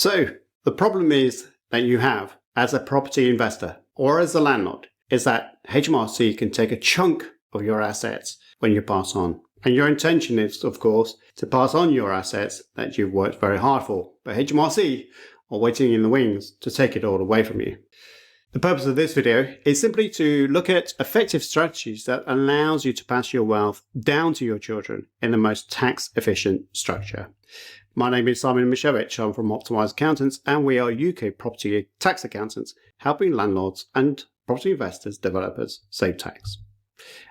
So the problem is that you have as a property investor or as a landlord is that HMRC can take a chunk of your assets when you pass on. And your intention is, of course, to pass on your assets that you've worked very hard for. But HMRC are waiting in the wings to take it all away from you. The purpose of this video is simply to look at effective strategies that allows you to pass your wealth down to your children in the most tax efficient structure. My name is Simon Mishevich. I'm from Optimise Accountants, and we are UK property tax accountants helping landlords and property investors, developers save tax.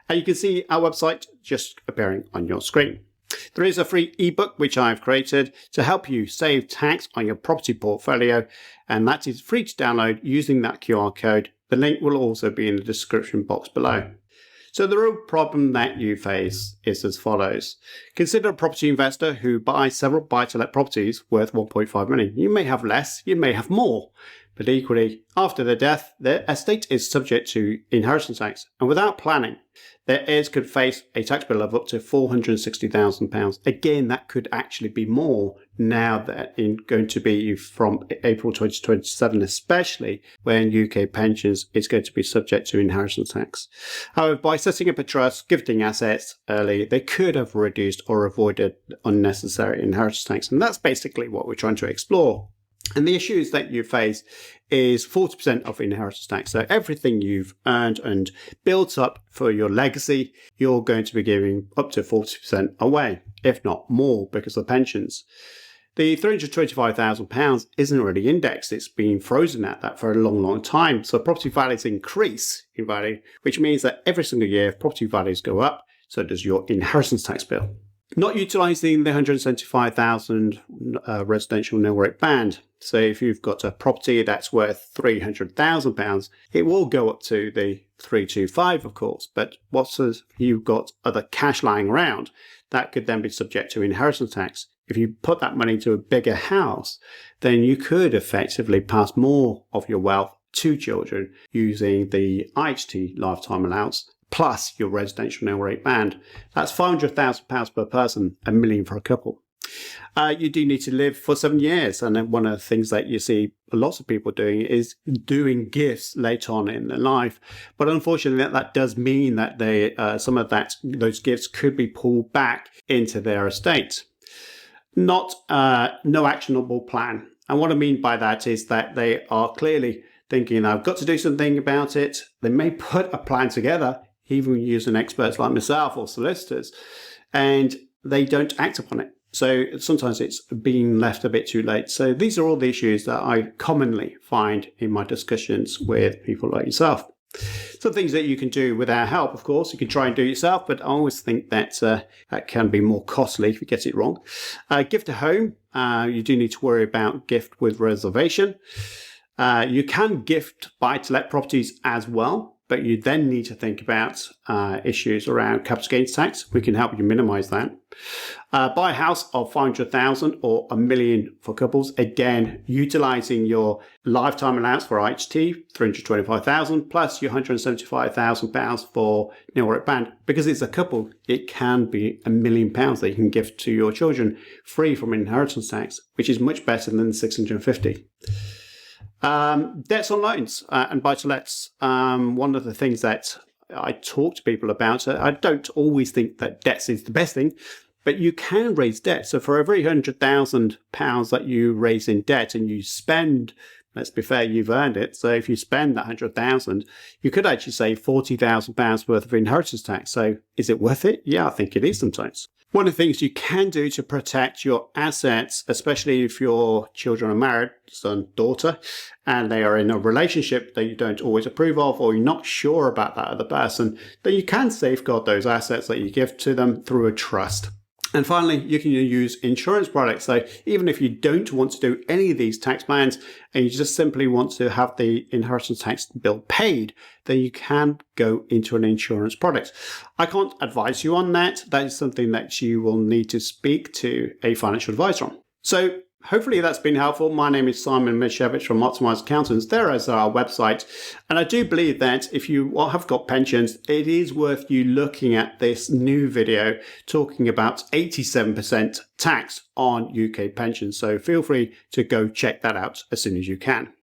And you can see our website just appearing on your screen. There is a free ebook which I've created to help you save tax on your property portfolio, and that is free to download using that QR code. The link will also be in the description box below. So the real problem that you face is as follows. Consider a property investor who buys several buy-to-let properties worth 1.5 million. You may have less, you may have more, but equally, after their death, their estate is subject to inheritance tax, and without planning, their heirs could face a tax bill of up to £460,000. Again, that could actually be more now that it's going to be from April 2027, especially when UK pensions is going to be subject to inheritance tax. However, by setting up a trust, gifting assets early, they could have reduced or avoided unnecessary inheritance tax. And that's basically what we're trying to explore. And the issues that you face is 40% of inheritance tax. So everything you've earned and built up for your legacy, you're going to be giving up to 40% away, if not more, because of pensions. The £325,000 isn't really indexed. It's been frozen at that for a long, long time. So property values increase in value, which means that every single year, if property values go up, so does your inheritance tax bill. Not utilising the 175,000 residential nil rate band. So if you've got a property that's worth £300,000, it will go up to the 325, of course. But what's if you've got other cash lying around, that could then be subject to inheritance tax. If you put that money to a bigger house, then you could effectively pass more of your wealth to children using the IHT lifetime allowance plus your residential nil rate band. That's £500,000 per person, $1 million for a couple. You do need to live for 7 years, and then one of the things that you see lots of people doing is doing gifts later on in their life. But unfortunately, that does mean that some of those gifts could be pulled back into their estate. No actionable plan. And what I mean by that is that they are clearly thinking, I've got to do something about it. They may put a plan together, even using experts like myself or solicitors, and they don't act upon it. So sometimes it's being left a bit too late. So these are all the issues that I commonly find in my discussions with people like yourself. Some things that you can do with our help, of course, you can try and do it yourself, but I always think that that can be more costly if you get it wrong. Gift a home, you do need to worry about gift with reservation. You can gift buy-to-let properties as well, but you then need to think about issues around capital gains tax. We can help you minimise that. Buy a house of 500,000 or $1 million for couples. Again, utilising your lifetime allowance for IHT, 325,000 plus your £175,000 for nil rate band. Because it's a couple, it can be £1 million that you can give to your children free from inheritance tax, which is much better than 650. Debts on loans and buy-to-lets. One of the things that I talk to people about, I don't always think that debts is the best thing, but you can raise debt. So for every £100,000 that you raise in debt and you spend, let's be fair, you've earned it. So if you spend that 100,000, you could actually save £40,000 worth of inheritance tax. So is it worth it? Yeah, I think it is sometimes. One of the things you can do to protect your assets, especially if your children are married, son, daughter, and they are in a relationship that you don't always approve of, or you're not sure about that other person, then you can safeguard those assets that you give to them through a trust. And finally, you can use insurance products. So even if you don't want to do any of these tax plans and you just simply want to have the inheritance tax bill paid, then you can go into an insurance product. I can't advise you on that. That is something that you will need to speak to a financial advisor on. So Hopefully that's been helpful. My name is Simon Mishevich from Optimized Accountants. There is our website. And I do believe that if you have got pensions, it is worth you looking at this new video talking about 87% tax on UK pensions. So feel free to go check that out as soon as you can.